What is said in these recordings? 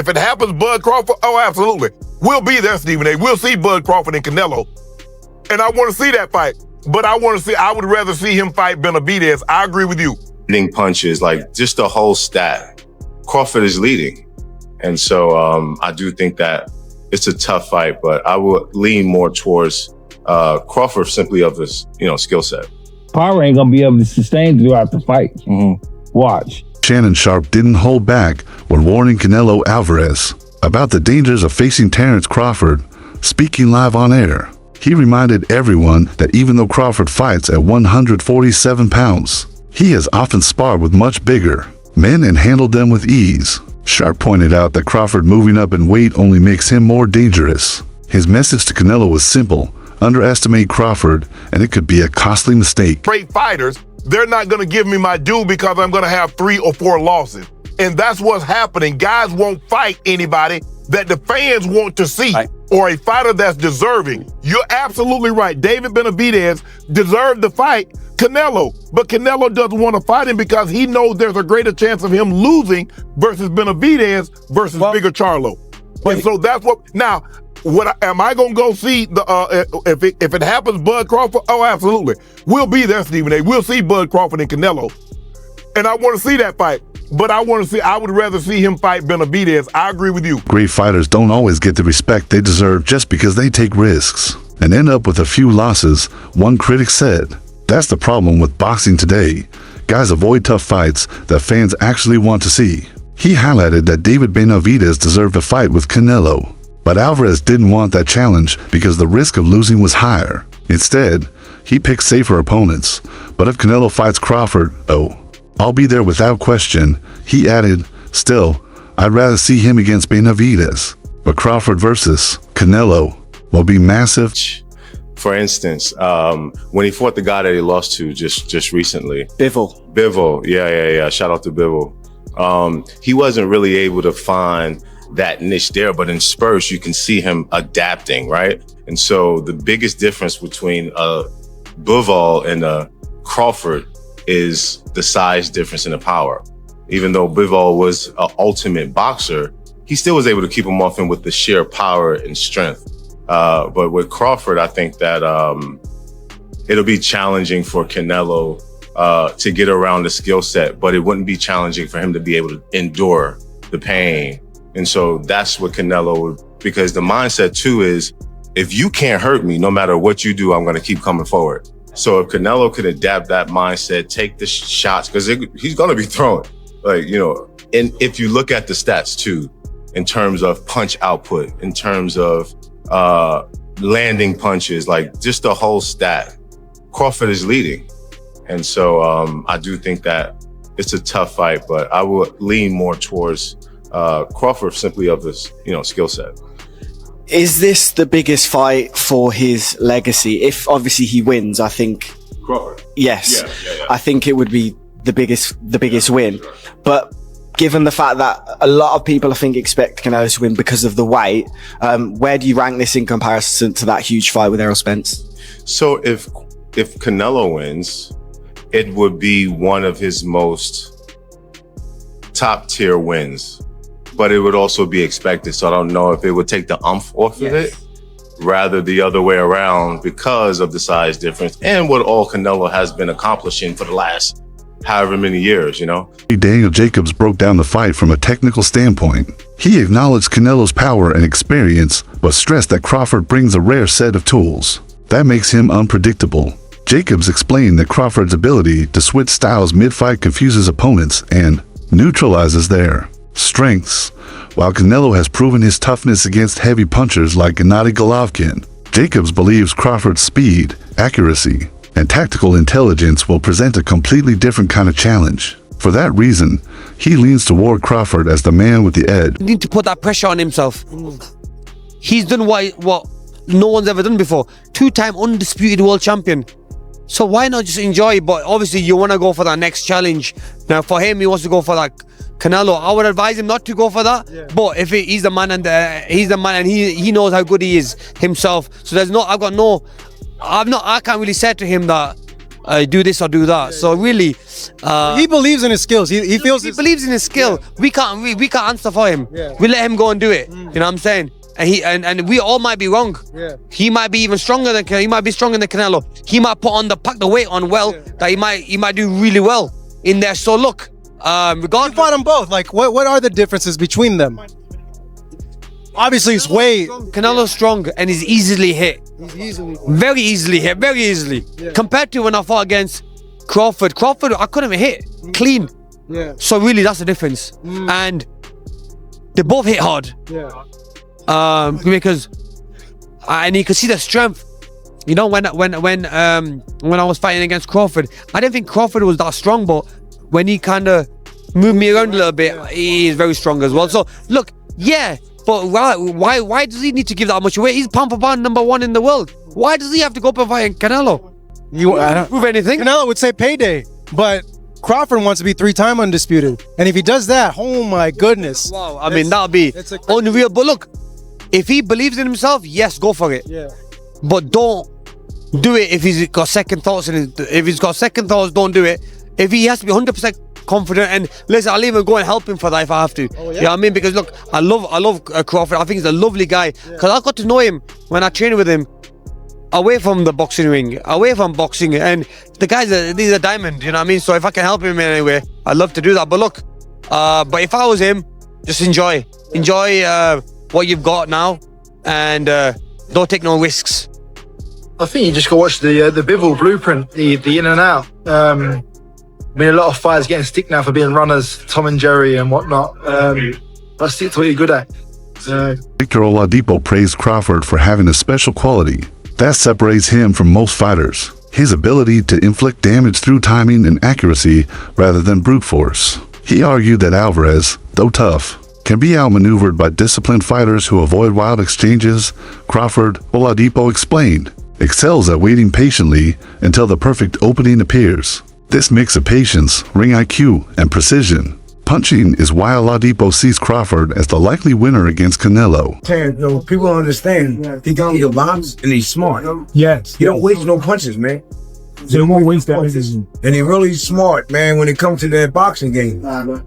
If it happens, Bud Crawford, oh, absolutely. We'll be there, Stephen A. We'll see Bud Crawford and Canelo. And I want to see that fight. But I would rather see him fight Benavidez. I agree with you. Hitting punches, like just the whole stat. Crawford is leading. And so I do think that it's a tough fight, but I would lean more towards Crawford simply of his, skill set. Power ain't gonna be able to sustain throughout the fight. Watch. Shannon Sharpe didn't hold back when warning Canelo Alvarez about the dangers of facing Terrence Crawford. Speaking live on air, he reminded everyone that even though Crawford fights at 147 pounds, he has often sparred with much bigger men and handled them with ease. Sharpe pointed out that Crawford moving up in weight only makes him more dangerous. His message to Canelo was simple: underestimate Crawford and it could be a costly mistake. Great fighters, they're not going to give me my due because I'm going to have 3 or 4 losses. And that's what's happening. Guys won't fight anybody that the fans want to see, or a fighter that's deserving. You're absolutely right. David Benavidez deserved the fight Canelo, but Canelo doesn't want to fight him because he knows there's a greater chance of him losing versus Benavidez versus Bigger Charlo. And so that's what, now, am I gonna go see if it happens, Bud Crawford? Oh, absolutely. We'll be there, Stephen A. We'll see Bud Crawford and Canelo. And I want to see that fight. But I would rather see him fight Benavidez. I agree with you. Great fighters don't always get the respect they deserve just because they take risks and end up with a few losses, one critic said. That's the problem with boxing today. Guys avoid tough fights that fans actually want to see. He highlighted that David Benavidez deserved a fight with Canelo, but Alvarez didn't want that challenge because the risk of losing was higher. Instead, he picked safer opponents. But if Canelo fights Crawford, I'll be there without question. He added, still, I'd rather see him against Benavidez. But Crawford versus Canelo will be massive. For instance, when he fought the guy that he lost to just recently. Bivol, yeah. Shout out to Bivol. He wasn't really able to find that niche there, but in spurts, you can see him adapting, right? And so the biggest difference between Bivol and Crawford is the size difference in the power. Even though Bivol was an ultimate boxer, he still was able to keep him off him with the sheer power and strength. But with Crawford, I think that it'll be challenging for Canelo to get around the skill set, but it wouldn't be challenging for him to be able to endure the pain. And so that's what Canelo would, because the mindset too is, if you can't hurt me, no matter what you do, I'm going to keep coming forward. So if Canelo could adapt that mindset, take the shots, because he's going to be throwing, and if you look at the stats too, in terms of punch output, in terms of landing punches, like just the whole stat, Crawford is leading. And so I do think that it's a tough fight, but I would lean more towards Crawford simply of his, skill set. Is this the biggest fight for his legacy? If obviously he wins, I think. Crawford. Yes. Yeah. I think it would be the biggest win. Sure. But given the fact that a lot of people, I think, expect Canelo to win because of the weight, where do you rank this in comparison to that huge fight with Errol Spence? So if Canelo wins, it would be one of his most top tier wins, but it would also be expected. So I don't know if it would take the umph off of it, rather the other way around, because of the size difference and what all Canelo has been accomplishing for the last however many years, Daniel Jacobs broke down the fight from a technical standpoint. He acknowledged Canelo's power and experience, but stressed that Crawford brings a rare set of tools. That makes him unpredictable. Jacobs explained that Crawford's ability to switch styles mid-fight confuses opponents and neutralizes their strengths, while Canelo has proven his toughness against heavy punchers like Gennady Golovkin. Jacobs believes Crawford's speed, accuracy, and tactical intelligence will present a completely different kind of challenge. For that reason, he leans toward Crawford as the man with the edge. He needs to put that pressure on himself. He's done what no one's ever done before. 2-time undisputed world champion. So why not just enjoy? But obviously you want to go for that next challenge. Now for him, he wants to go for that Canelo. I would advise him not to go for that. Yeah. But if he's the man and he knows how good he is himself. So I can't really say to him that do this or do that. So really, he believes in his skills. He feels he believes in his skill. We can't answer for him. Yeah. We let him go and do it. You know what I'm saying? And we all might be wrong. Yeah. He might be even stronger than he might be stronger than Canelo. He might pack the weight on well, that he might do really well in there. So look, regardless, you fought them both. Like, what are the differences between them? Obviously, it's way. Canelo's strong and he's easily hit. Very easily hit, very easily. Yeah. Compared to when I fought against Crawford, I couldn't even hit clean. Yeah. So really, that's the difference. And they both hit hard. Yeah. Because and you could see the strength. You know, when I was fighting against Crawford, I didn't think Crawford was that strong, but when he kind of moved me around a little bit, he is very strong as well. So look, yeah, but why does he need to give that much away? He's pound for pound #1 in the world. Why does he have to go up and fight Canelo? I don't prove anything. Canelo would say payday, but Crawford wants to be 3-time undisputed, and if he does that, oh my goodness! Wow, I mean that'll be unreal. But look, if he believes in himself, yes, go for it. Yeah. But don't do it if he's got second thoughts. If he's got second thoughts, don't do it. If he has to be 100% confident, and listen, I'll even go and help him for that if I have to. Oh, yeah? You know what I mean? Because look, I love Crawford. I think he's a lovely guy. Because I got to know him when I trained with him away from the boxing ring, away from boxing, and the guy's he's a diamond. You know what I mean? So if I can help him in any way, I'd love to do that. But look, but if I was him, just enjoy what you've got now, and don't take no risks. I think you just got to watch the Bivol blueprint, the in and out. I mean, a lot of fighters getting stick now for being runners, Tom and Jerry and whatnot. But stick to what you're good at. Victor Oladipo praised Crawford for having a special quality that separates him from most fighters: his ability to inflict damage through timing and accuracy rather than brute force. He argued that Alvarez, though tough, can be outmaneuvered by disciplined fighters who avoid wild exchanges. Crawford, Oladipo explained, excels at waiting patiently until the perfect opening appears. This mix of patience, ring IQ, and precision punching is why Oladipo sees Crawford as the likely winner against Canelo. People don't understand. He got your bombs and he's smart. Yes. He don't waste no punches, man. They won't waste that position. And he really smart, man, when it comes to that boxing game.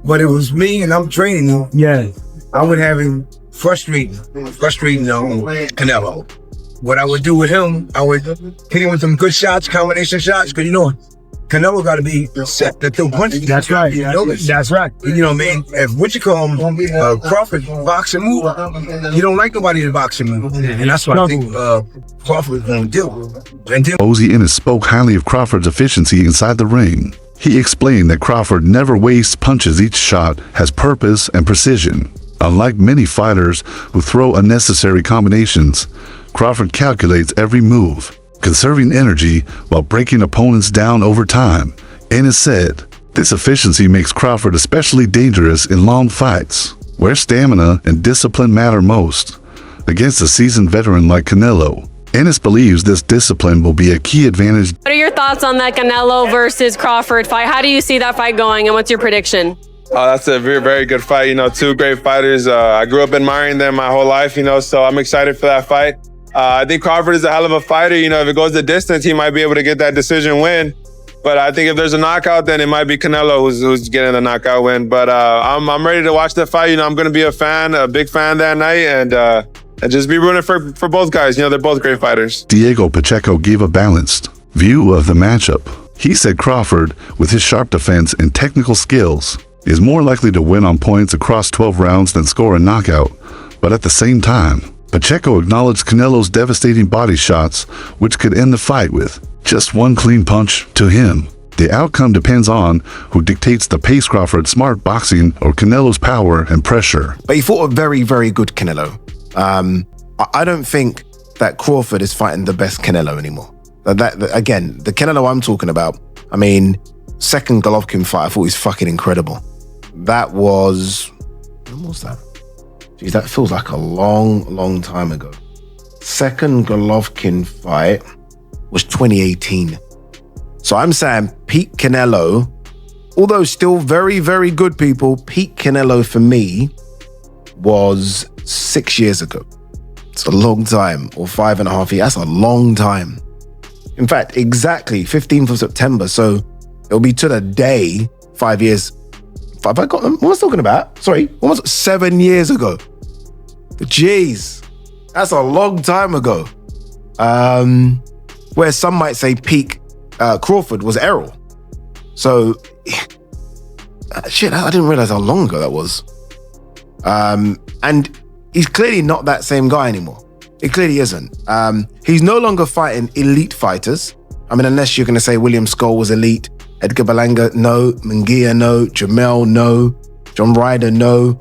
But it was me and I'm training him. Yeah. I would have him frustrating Canelo. What I would do with him, I would hit him with some good shots, combination shots, because you know, Canelo got to be set to throw punches. That's right. You know this. That's right. You know what I mean? If Crawford boxing move, you don't like nobody's boxing move. And that's what I think Crawford is going to do. And then Ozzy Ennis spoke highly of Crawford's efficiency inside the ring. He explained that Crawford never wastes punches. Each shot has purpose and precision. Unlike many fighters who throw unnecessary combinations, Crawford calculates every move, conserving energy while breaking opponents down over time. Ennis said, this efficiency makes Crawford especially dangerous in long fights, where stamina and discipline matter most. Against a seasoned veteran like Canelo, Ennis believes this discipline will be a key advantage. What are your thoughts on that Canelo versus Crawford fight? How do you see that fight going, and what's your prediction? That's a very, very good fight. You know, two great fighters. I grew up admiring them my whole life, you know, so I'm excited for that fight. I think Crawford is a hell of a fighter. You know, if it goes the distance, he might be able to get that decision win. But I think if there's a knockout, then it might be Canelo who's getting the knockout win. But I'm ready to watch the fight. You know, I'm going to be a big fan that night, and just be rooting for both guys. You know, they're both great fighters. Diego Pacheco gave a balanced view of the matchup. He said Crawford, with his sharp defense and technical skills, is more likely to win on points across 12 rounds than score a knockout. But at the same time, Pacheco acknowledged Canelo's devastating body shots, which could end the fight with just one clean punch. To him, the outcome depends on who dictates the pace: Crawford's smart boxing or Canelo's power and pressure. But he fought a very, very good Canelo. I don't think that Crawford is fighting the best Canelo anymore. Again, the Canelo I'm talking about, I mean, second Golovkin fight, I thought was fucking incredible. That was, when was that? Jeez, that feels like a long, long time ago. Second Golovkin fight was 2018. So I'm saying peak Canelo, although still very, very good people, peak Canelo for me was 6 years ago. It's a long time, or 5.5 years. That's a long time. In fact, exactly 15th of September. So it'll be to the day 5 years. Have I got them? What was I talking about? Sorry, almost 7 years ago. Jeez, that's a long time ago. Where some might say peak Crawford was Errol. So, shit, I didn't realize how long ago that was. And he's clearly not that same guy anymore. It clearly isn't. He's no longer fighting elite fighters. I mean, unless you're going to say William Skull was elite, Edgar Berlanga, no, Munguia, no, Jamel, no, John Ryder, no,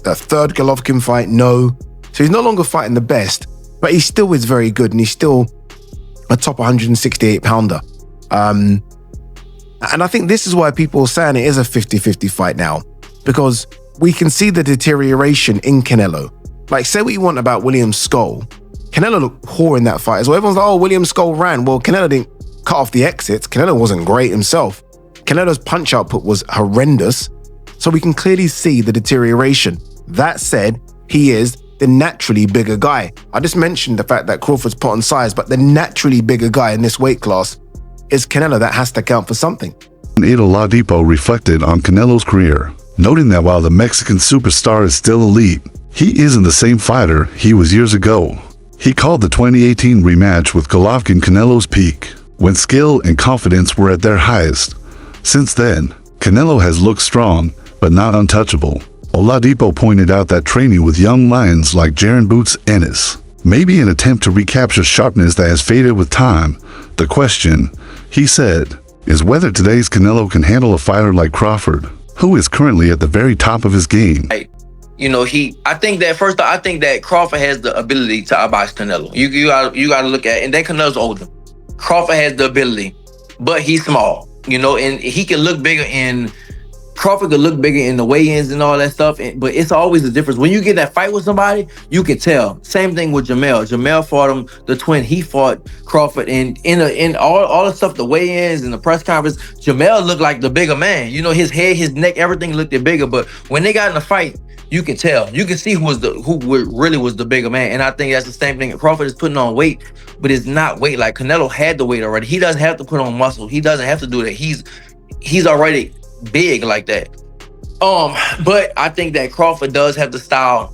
a third Golovkin fight, no. So he's no longer fighting the best, but he still is very good, and he's still a top 168 pounder. And I think this is why people are saying it is a 50-50 fight now, because we can see the deterioration in Canelo. Like, say what you want about William Skull. Canelo looked poor in that fight as well. Everyone's like, oh, William Skull ran. Well, Canelo didn't cut off the exits. Canelo wasn't great himself. Canelo's punch output was horrendous. So we can clearly see the deterioration. That said, he is the naturally bigger guy. I just mentioned the fact that Crawford's put on size, but the naturally bigger guy in this weight class is Canelo. That has to count for something. Oladipo reflected on Canelo's career, noting that while the Mexican superstar is still elite, he isn't the same fighter he was years ago. He called the 2018 rematch with Golovkin Canelo's peak, when skill and confidence were at their highest. Since then, Canelo has looked strong, but not untouchable. Oladipo pointed out that training with young lions like Jaron Boots Ennis may be an attempt to recapture sharpness that has faded with time. The question, he said, is whether today's Canelo can handle a fighter like Crawford, who is currently at the very top of his game. You know, I think that Crawford has the ability to outbox Canelo. You gotta look at, and then Canelo's older. Crawford has the ability, but he's small, you know, and he can look bigger Crawford could look bigger in the weigh-ins and all that stuff, but it's always a difference. When you get that fight with somebody, you can tell. Same thing with Jamel. Jamel fought him, the twin. He fought Crawford, and in all the stuff, the weigh-ins and the press conference, Jamel looked like the bigger man. You know, his head, his neck, everything looked bigger. But when they got in the fight, you can tell. You can see who really was the bigger man. And I think that's the same thing. Crawford is putting on weight, but it's not weight. Like Canelo had the weight already. He doesn't have to put on muscle. He doesn't have to do that. He's already big like that. But I think that Crawford does have the style.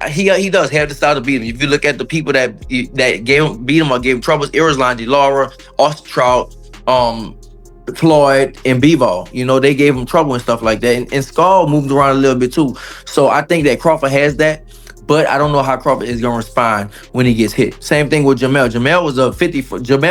He does have the style to beat him. If you look at the people that beat him or gave him troubles, Irislan, DeLaura, Austin Trout, Floyd, and Bivol, you know, they gave him trouble and stuff like that. And Skull moved around a little bit too. So I think that Crawford has that. But I don't know how Crawford is going to respond when he gets hit. Same thing with Jamel. Jamel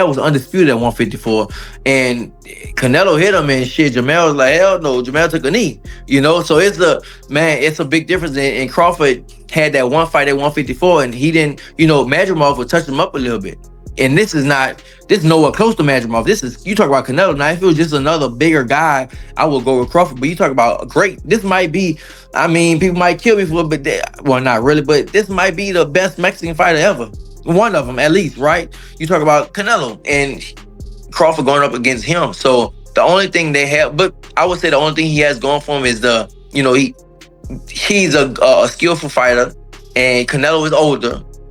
was undisputed at 154, and Canelo hit him and shit. Jamel was like, hell no. Jamel took a knee, you know. So it's a big difference. And Crawford had that one fight at 154, and he didn't, you know, Madrimov would touch him up a little bit. And this is nowhere close to Madrimov. You talk about Canelo. Now, if it was just another bigger guy, I would go with Crawford. But you talk about great. This might be, I mean, people might kill me for it, but well, not really. But this might be the best Mexican fighter ever. One of them, at least, right? You talk about Canelo and Crawford going up against him. So the only thing they have, but I would say the only thing he has going for him is he's a skillful fighter, and Canelo is older.